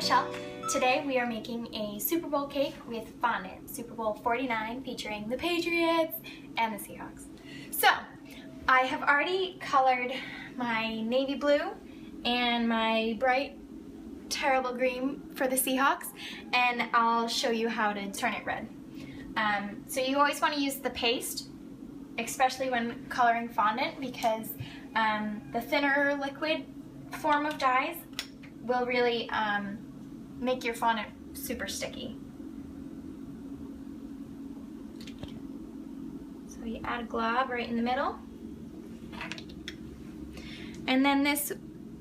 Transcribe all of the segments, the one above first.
Michelle. Today we are making a Super Bowl cake with fondant, Super Bowl 49, featuring the Patriots and the Seahawks. So, I have already colored my navy blue and my bright, terrible green for the Seahawks, and I'll show you how to turn it red. So you always want to use the paste, especially when coloring fondant, because the thinner liquid form of dyes will really make your fondant super sticky. So you add a glob right in the middle. And then this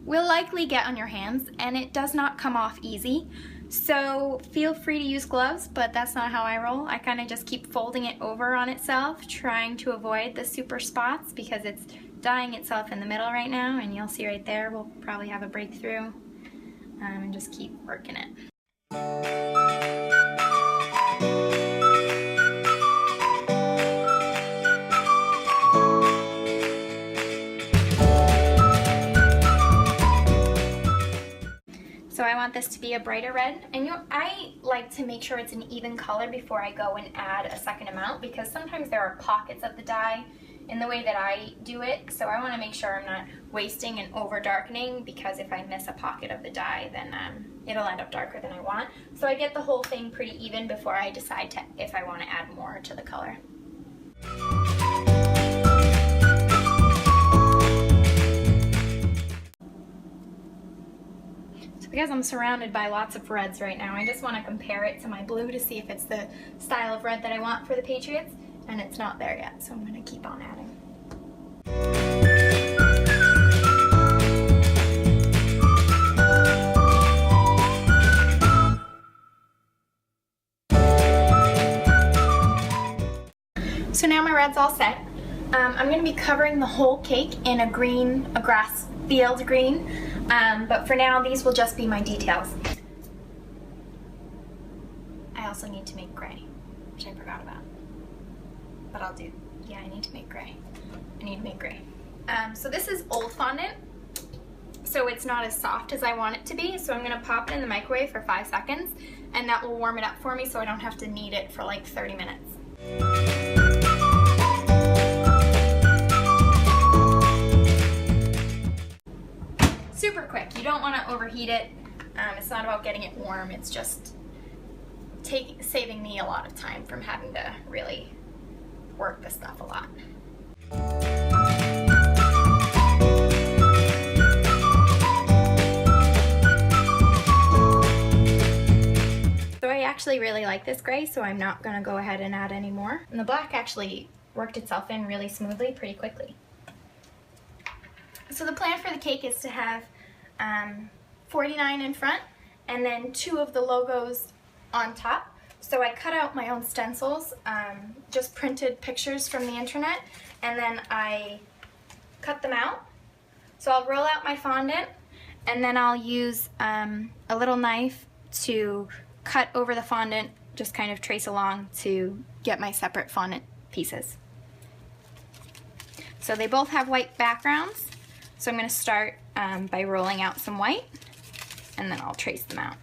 will likely get on your hands, and it does not come off easy. So feel free to use gloves, but that's not how I roll. I kind of just keep folding it over on itself, trying to avoid the super spots because it's dyeing itself in the middle right now, and you'll see right there we'll probably have a breakthrough, and just keep working it. So I want this to be a brighter red, and I like to make sure it's an even color before I go and add a second amount, because sometimes there are pockets of the dye in the way that I do it, so I want to make sure I'm not wasting and over darkening, because if I miss a pocket of the dye, then it'll end up darker than I want. So I get the whole thing pretty even before I decide if I want to add more to the color. Because I'm surrounded by lots of reds right now, I just want to compare it to my blue to see if it's the style of red that I want for the Patriots, and it's not there yet, so I'm going to keep on adding. So now my red's all set. I'm going to be covering the whole cake in a grass field green. But for now, these will just be my details. I also need to make gray, which I forgot about. But I'll do. Yeah, I need to make gray. I need to make gray. So this is old fondant, so it's not as soft as I want it to be. So I'm going to pop it in the microwave for 5 seconds, and that will warm it up for me so I don't have to knead it for like 30 minutes. Super quick. You don't want to overheat it. It's not about getting it warm. It's just saving me a lot of time from having to really work this stuff a lot. So I actually really like this gray, so I'm not going to go ahead and add any more. And the black actually worked itself in really smoothly pretty quickly. So the plan for the cake is to have 49 in front and then 2 of the logos on top. So I cut out my own stencils, just printed pictures from the internet, and then I cut them out. So I'll roll out my fondant, and then I'll use a little knife to cut over the fondant, just kind of trace along to get my separate fondant pieces. So they both have white backgrounds. So I'm going to start by rolling out some white, and then I'll trace them out.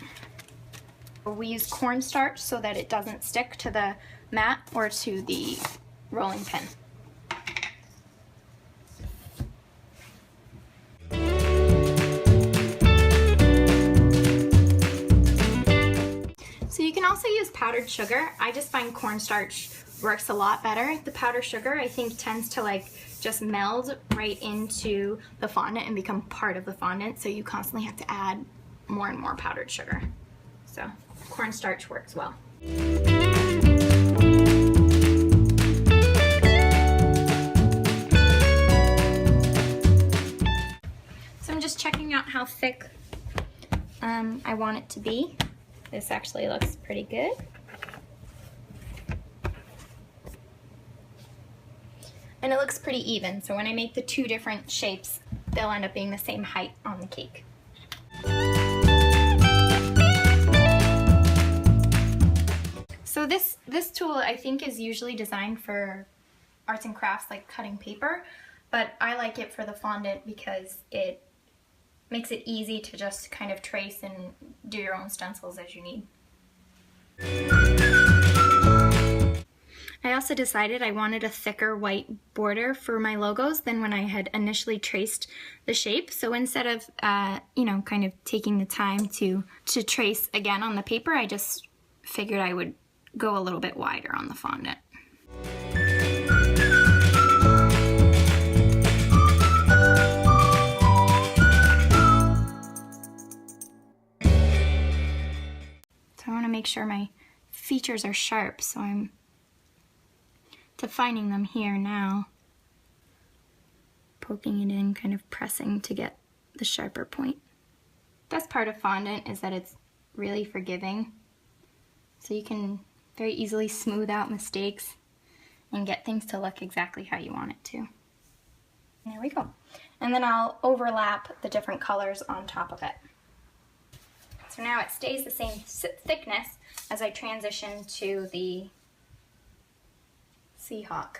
We use cornstarch so that it doesn't stick to the mat or to the rolling pin. So you can also use powdered sugar. I just find cornstarch works a lot better. The powdered sugar, I think, tends to just meld right into the fondant and become part of the fondant, so you constantly have to add more and more powdered sugar. So cornstarch works well. So I'm just checking out how thick I want it to be. This actually looks pretty good. And it looks pretty even, so when I make the 2 different shapes, they'll end up being the same height on the cake. So this tool I think is usually designed for arts and crafts, like cutting paper, but I like it for the fondant because it makes it easy to just kind of trace and do your own stencils as you need. I also decided I wanted a thicker white border for my logos than when I had initially traced the shape. So instead of, you know, kind of taking the time to trace again on the paper, I just figured I would go a little bit wider on the fondant. So I want to make sure my features are sharp, so I'm defining them here now, poking it in, kind of pressing to get the sharper point. Best part of fondant is that it's really forgiving, so you can very easily smooth out mistakes and get things to look exactly how you want it to. There we go. And then I'll overlap the different colors on top of it. So now it stays the same thickness as I transition to the Seahawk.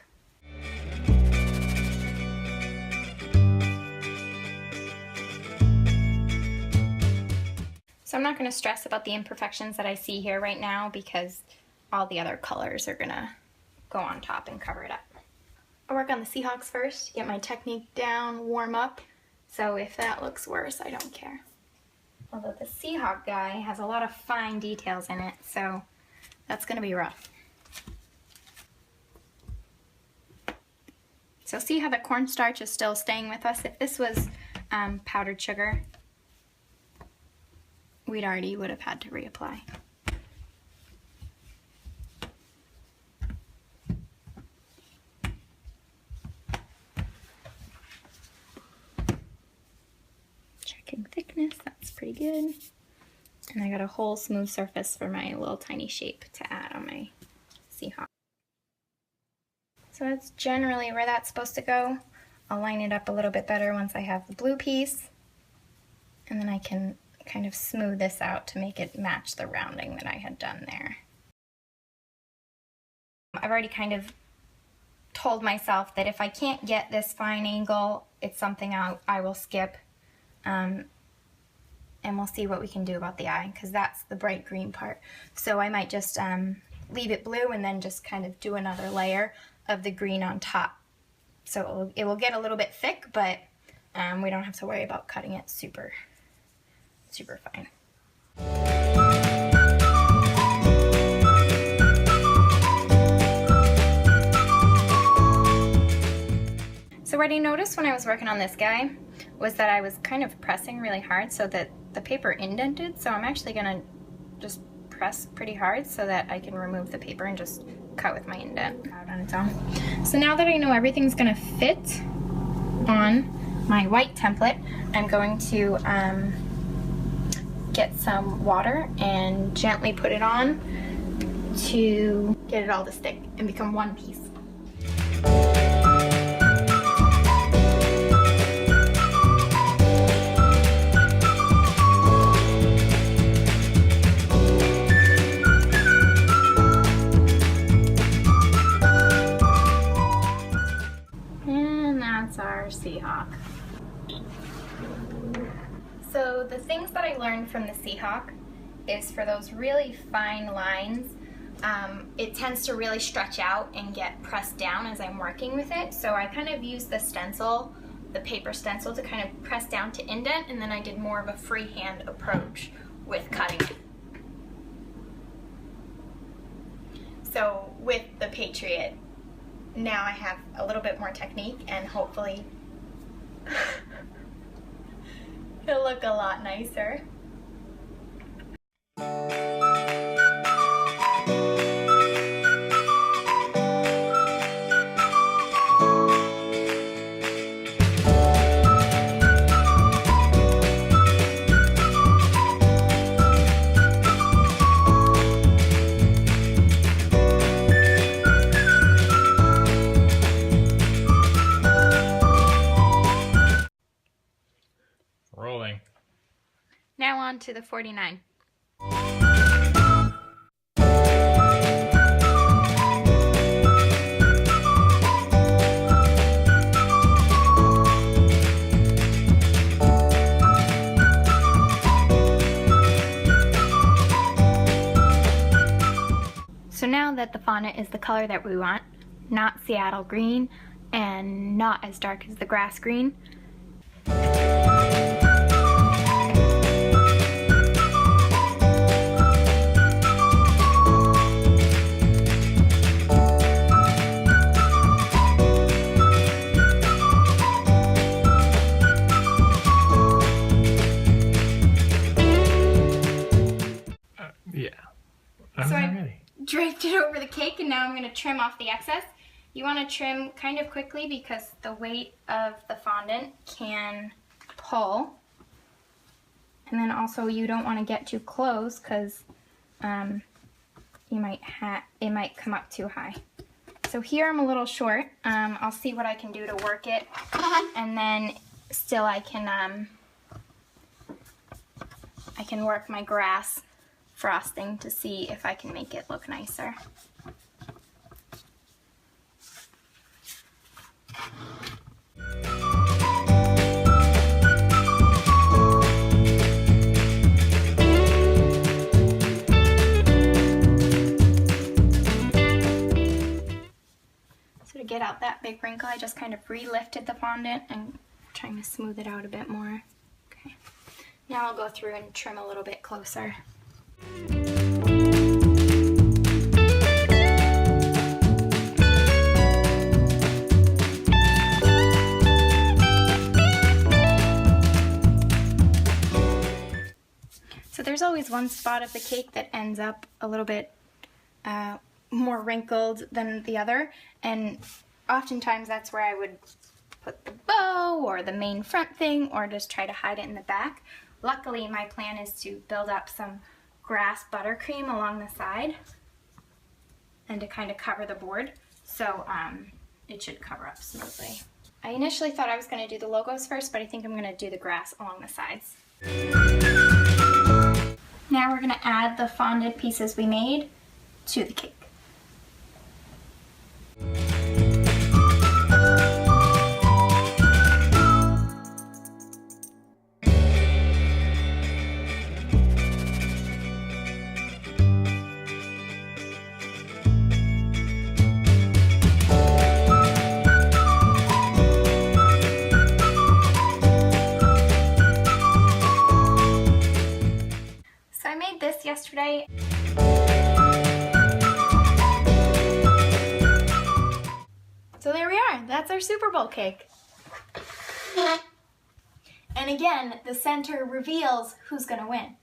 So I'm not going to stress about the imperfections that I see here right now because all the other colors are going to go on top and cover it up. I'll work on the Seahawks first, get my technique down, warm up, so if that looks worse, I don't care. Although the Seahawk guy has a lot of fine details in it, so that's going to be rough. So see how the cornstarch is still staying with us? If this was powdered sugar, would have had to reapply. Checking thickness, that's pretty good. And I got a whole smooth surface for my little tiny shape to add on my Seahawk. So that's generally where that's supposed to go. I'll line it up a little bit better once I have the blue piece. And then I can kind of smooth this out to make it match the rounding that I had done there. I've already kind of told myself that if I can't get this fine angle, it's something I will skip. And we'll see what we can do about the eye, because that's the bright green part. So I might just leave it blue and then just kind of do another layer of the green on top. So it will get a little bit thick, but we don't have to worry about cutting it super fine. So what I noticed when I was working on this guy was that I was kind of pressing really hard so that the paper indented. So I'm actually gonna just press pretty hard so that I can remove the paper and just cut with my indent out on its own. So now that I know everything's gonna fit on my white template, I'm going to get some water and gently put it on to get it all to stick and become one piece. Our Seahawk. So the things that I learned from the Seahawk is for those really fine lines, it tends to really stretch out and get pressed down as I'm working with it. So I kind of used the stencil, the paper stencil, to kind of press down to indent, and then I did more of a freehand approach with cutting it. So with the Patriot, now I have a little bit more technique, and hopefully it'll look a lot nicer. Rolling. Now on to the 49. that the fondant is the color that we want, not Seattle green and not as dark as the grass green. So I draped it over the cake and now I'm going to trim off the excess. You want to trim kind of quickly because the weight of the fondant can pull. And then also you don't want to get too close because it might come up too high. So here I'm a little short. I'll see what I can do to work it, and then still I can work my grass frosting to see if I can make it look nicer. So to get out that big wrinkle, I just kind of re-lifted the fondant and trying to smooth it out a bit more. Okay. Now I'll go through and trim a little bit closer. So there's always one spot of the cake that ends up a little bit more wrinkled than the other, and oftentimes that's where I would put the bow or the main front thing, or just try to hide it in the back. Luckily, my plan is to build up some grass buttercream along the side and to kind of cover the board, so it should cover up smoothly. I initially thought I was going to do the logos first, but I think I'm going to do the grass along the sides. Now we're going to add the fondant pieces we made to the cake. Yesterday. So there we are. That's our Super Bowl cake. And again, the center reveals who's going to win.